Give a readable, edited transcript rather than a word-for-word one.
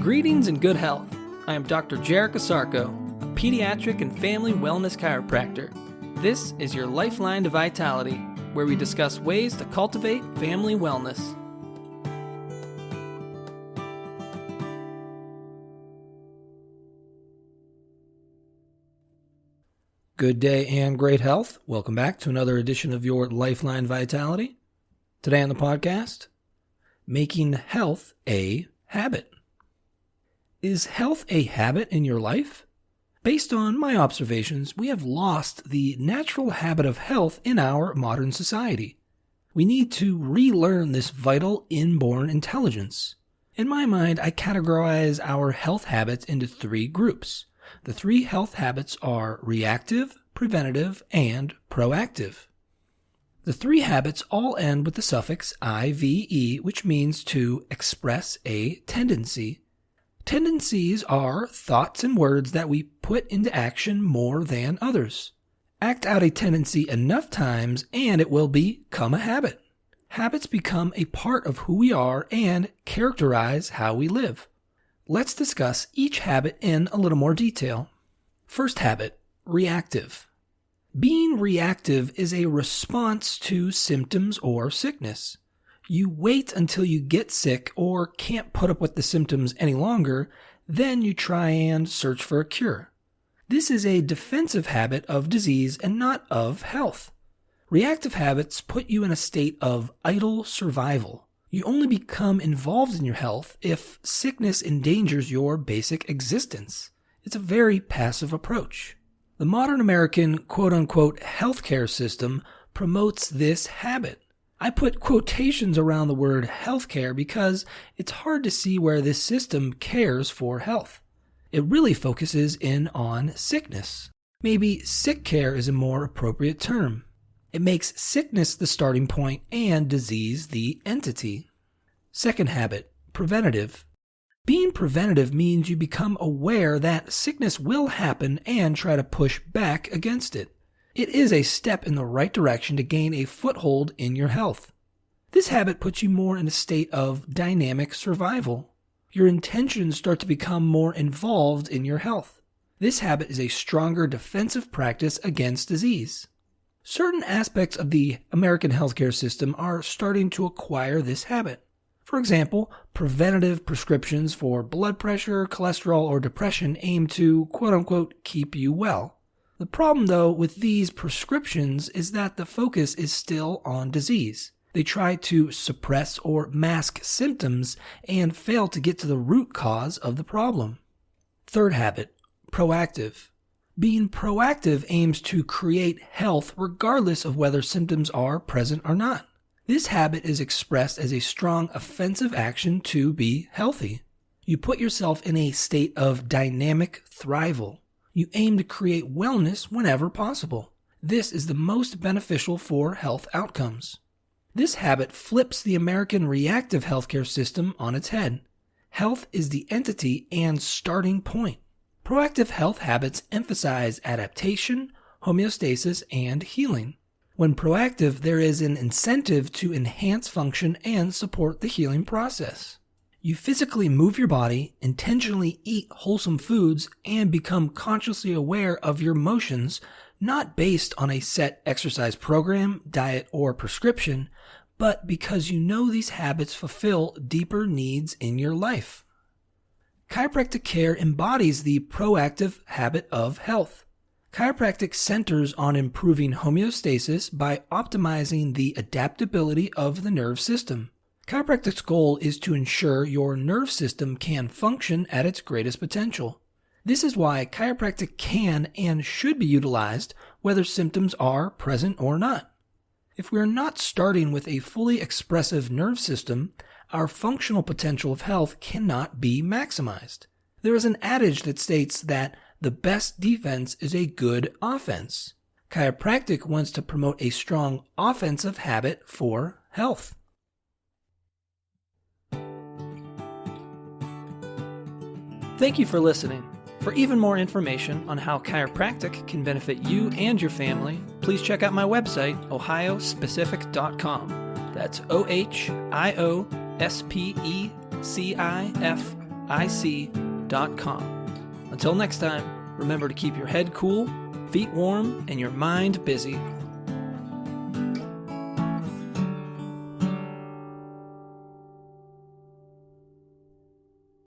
Greetings and good health. I am Dr. Jerica Sarko, a pediatric and family wellness chiropractor. This is your Lifeline to Vitality, where we discuss ways to cultivate family wellness. Good day and great health. Welcome back to another edition of your Lifeline Vitality. Today on the podcast, making health a habit. Is health a habit in your life? Based on my observations, we have lost the natural habit of health in our modern society. We need to relearn this vital inborn intelligence. In my mind, I categorize our health habits into three groups. The three health habits are reactive, preventative, and proactive. The three habits all end with the suffix IVE, which means to express a tendency. Tendencies are thoughts and words that we put into action more than others. Act out a tendency enough times and it will become a habit. Habits become a part of who we are and characterize how we live. Let's discuss each habit in a little more detail. First habit, reactive. Being reactive is a response to symptoms or sickness. You wait until you get sick or can't put up with the symptoms any longer, then you try and search for a cure. This is a defensive habit of disease and not of health. Reactive habits put you in a state of idle survival. You only become involved in your health if sickness endangers your basic existence. It's a very passive approach. The modern American quote-unquote healthcare system promotes this habit. I put quotations around the word healthcare because it's hard to see where this system cares for health. It really focuses in on sickness. Maybe sick care is a more appropriate term. It makes sickness the starting point and disease the entity. Second habit, preventative. Being preventative means you become aware that sickness will happen and try to push back against it. It is a step in the right direction to gain a foothold in your health. This habit puts you more in a state of dynamic survival. Your intentions start to become more involved in your health. This habit is a stronger defensive practice against disease. Certain aspects of the American healthcare system are starting to acquire this habit. For example, preventative prescriptions for blood pressure, cholesterol, or depression aim to, quote-unquote, keep you well. The problem, though, with these prescriptions is that the focus is still on disease. They try to suppress or mask symptoms and fail to get to the root cause of the problem. Third habit, proactive. Being proactive aims to create health regardless of whether symptoms are present or not. This habit is expressed as a strong offensive action to be healthy. You put yourself in a state of dynamic thrival. You aim to create wellness whenever possible. This is the most beneficial for health outcomes. This habit flips the American reactive healthcare system on its head. Health is the entity and starting point. Proactive health habits emphasize adaptation, homeostasis, and healing. When proactive, there is an incentive to enhance function and support the healing process. You physically move your body, intentionally eat wholesome foods, and become consciously aware of your motions, not based on a set exercise program, diet, or prescription, but because you know these habits fulfill deeper needs in your life. Chiropractic care embodies the proactive habit of health. Chiropractic centers on improving homeostasis by optimizing the adaptability of the nerve system. Chiropractic's goal is to ensure your nerve system can function at its greatest potential. This is why chiropractic can and should be utilized whether symptoms are present or not. If we are not starting with a fully expressive nerve system, our functional potential of health cannot be maximized. There is an adage that states that the best defense is a good offense. Chiropractic wants to promote a strong offensive habit for health. Thank you for listening. For even more information on how chiropractic can benefit you and your family, please check out my website, ohiospecific.com. That's OHIOSPECIFIC Until next time, remember to keep your head cool, feet warm, and your mind busy.